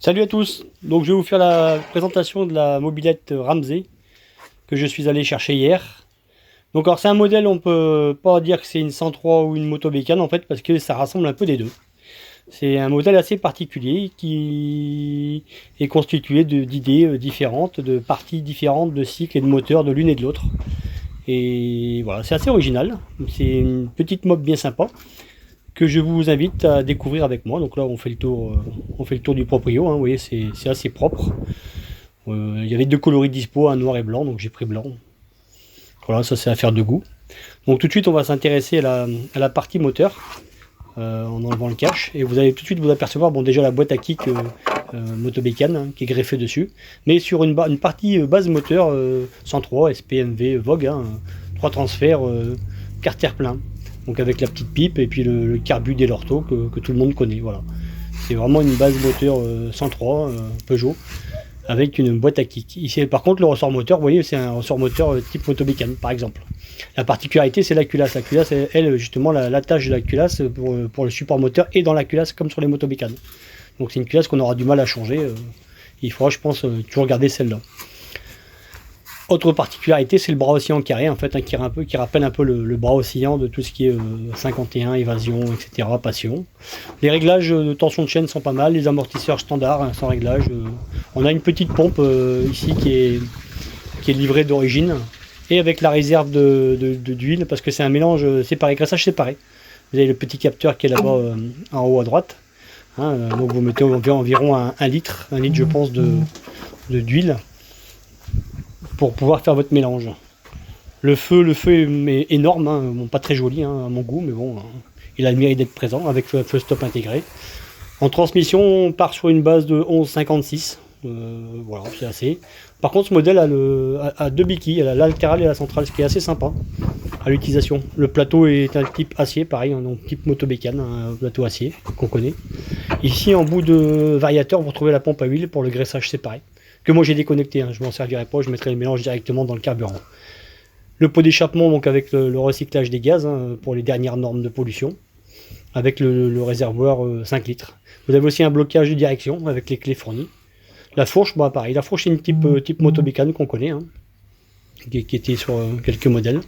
Salut à tous, donc je vais vous faire la présentation de la mobilette Ramsey que je suis allé chercher hier. Donc alors c'est un modèle, on peut pas dire que c'est une 103 ou une moto bécane en fait parce que ça rassemble un peu des deux. C'est un modèle assez particulier qui est constitué d'idées différentes, de parties différentes de cycles et de moteurs de l'une et de l'autre. Et voilà, c'est assez original, c'est une petite mob bien sympa que je vous invite à découvrir avec moi. Donc là, on fait le tour du proprio. Hein. Vous voyez, c'est assez propre. Il y avait deux coloris dispo, un noir et blanc, donc j'ai pris blanc. Voilà, ça c'est affaire de goût. Donc tout de suite, on va s'intéresser à la partie moteur en enlevant le cache. Et vous allez tout de suite vous apercevoir, bon déjà la boîte à kick Motobécane hein, qui est greffée dessus, mais sur une partie base moteur 103 SPMV Vogue, hein, 3 transferts, carter plein. Donc avec la petite pipe et puis le carbu des Lorto que tout le monde connaît. Voilà. C'est vraiment une base moteur 103 Peugeot avec une boîte à kick. Ici, par contre, le ressort moteur, vous voyez, c'est un ressort moteur type Motobécane par exemple. La particularité, c'est la culasse. La culasse, elle, justement, l'attache de la culasse pour le support moteur est dans la culasse comme sur les Motobécanes. Donc c'est une culasse qu'on aura du mal à changer. Il faudra, je pense, toujours garder celle-là. Autre particularité, c'est le bras oscillant carré, en fait, hein, qui rappelle un peu le bras oscillant de tout ce qui est 51, évasion, etc., passion. Les réglages de tension de chaîne sont pas mal, les amortisseurs standards, hein, sans réglage. On a une petite pompe ici qui est livrée d'origine, et avec la réserve d'huile, parce que c'est un mélange séparé, graissage séparé. Vous avez le petit capteur qui est là-bas en haut à droite. Hein, donc vous mettez environ un litre je pense, d'huile pour pouvoir faire votre mélange. Le feu est énorme, hein, bon, pas très joli hein, à mon goût, mais bon, il a le mérite d'être présent avec le feu stop intégré. En transmission, on part sur une base de 11,56, voilà, c'est assez. Par contre, ce modèle a deux béquilles, elle a la latérale et la centrale, ce qui est assez sympa à l'utilisation. Le plateau est un type acier, pareil, hein, donc type Motobécane, un plateau acier qu'on connaît. Ici, en bout de variateur, vous retrouvez la pompe à huile pour le graissage séparé, que moi j'ai déconnecté, hein, je m'en servirai pas, je mettrai le mélange directement dans le carburant. Le pot d'échappement, donc avec le recyclage des gaz, hein, pour les dernières normes de pollution, avec le réservoir 5 litres. Vous avez aussi un blocage de direction avec les clés fournies. La fourche, bah pareil, la fourche c'est une type Motobécane qu'on connaît, hein, qui était sur quelques modèles.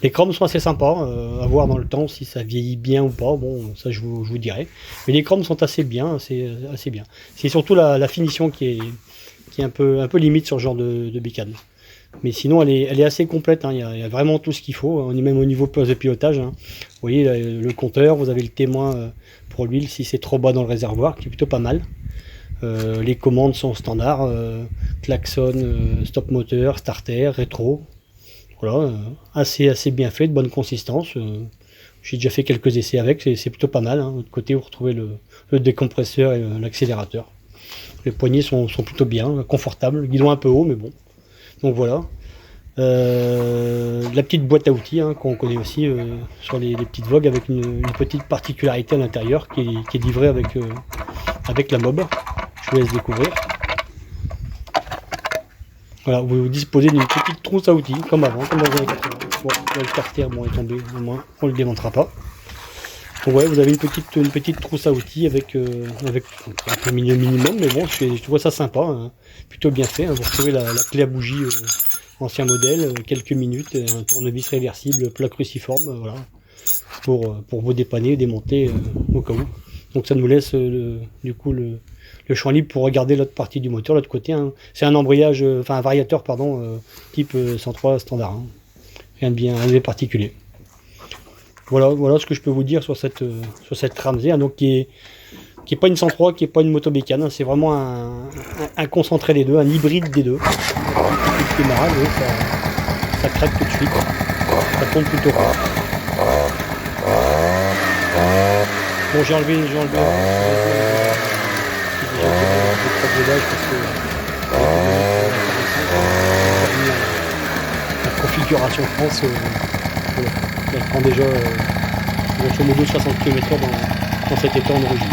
Les chromes sont assez sympas, à voir dans le temps si ça vieillit bien ou pas, bon ça je vous dirai. Mais les chromes sont assez bien, assez bien. C'est surtout la finition qui est un peu limite sur ce genre de bécane. Mais sinon elle est assez complète, hein. Il y a vraiment tout ce qu'il faut, on est même au niveau poste de pilotage, hein. Vous voyez le compteur, vous avez le témoin pour l'huile si c'est trop bas dans le réservoir, qui est plutôt pas mal. Les commandes sont standards, klaxon, stop moteur, starter, rétro. Voilà, assez bien fait, de bonne consistance. J'ai déjà fait quelques essais avec, c'est plutôt pas mal, hein. De l'autre côté, vous retrouvez le décompresseur et l'accélérateur. Les poignées sont plutôt bien, confortables, le guidon un peu haut, mais bon. Donc voilà. La petite boîte à outils hein, qu'on connaît aussi sur les petites Vogue avec une petite particularité à l'intérieur qui est livrée avec la mob. Je vous laisse découvrir. Voilà, vous disposez d'une petite trousse à outils comme avant, comme dans les années 80. Bon, le carter bon, est tombé, au moins on le démontera pas. Donc ouais, vous avez une petite trousse à outils avec un peu minimum, mais bon, je trouve ça sympa, hein, plutôt bien fait. Hein. Vous retrouvez la clé à bougie ancien modèle, quelques minutes, un tournevis réversible, plat cruciforme, voilà, pour vous dépanner, démonter au cas où. Donc ça nous laisse du coup le champ libre pour regarder l'autre partie du moteur, l'autre côté. Hein. C'est un embrayage, enfin un variateur, pardon, type 103 standard. Hein. Rien de particulier. Voilà ce que je peux vous dire sur cette Ramsey, hein, donc qui est pas une 103, qui est pas une Motobécane, hein, c'est vraiment un concentré des deux, un hybride des deux. Le démarrage, ça craque tout de suite, ça tombe plutôt fort. Bon, j'ai enlevé la configuration France, voilà. Elle prend déjà grosso modo 60 km/h dans cet état en origine.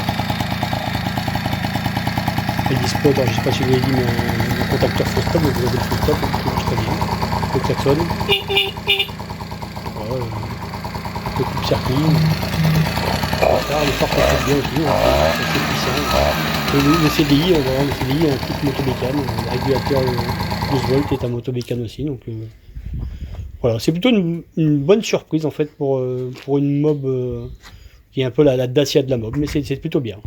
Elle dispose, alors je ne sais pas si vous l'avez dit, mais un contacteur full stop, donc vous avez le full stop, qui marche très bien. Le klaxon. Voilà, le coupe-circuit. Le phare fonctionne bien aussi, c'est puissant. Le CDI, voilà, le CDI un kit motobécane, le régulateur 12 volts est un motobécane aussi, donc voilà, c'est plutôt une bonne surprise en fait pour une mob qui est un peu la Dacia de la mob, mais c'est plutôt bien.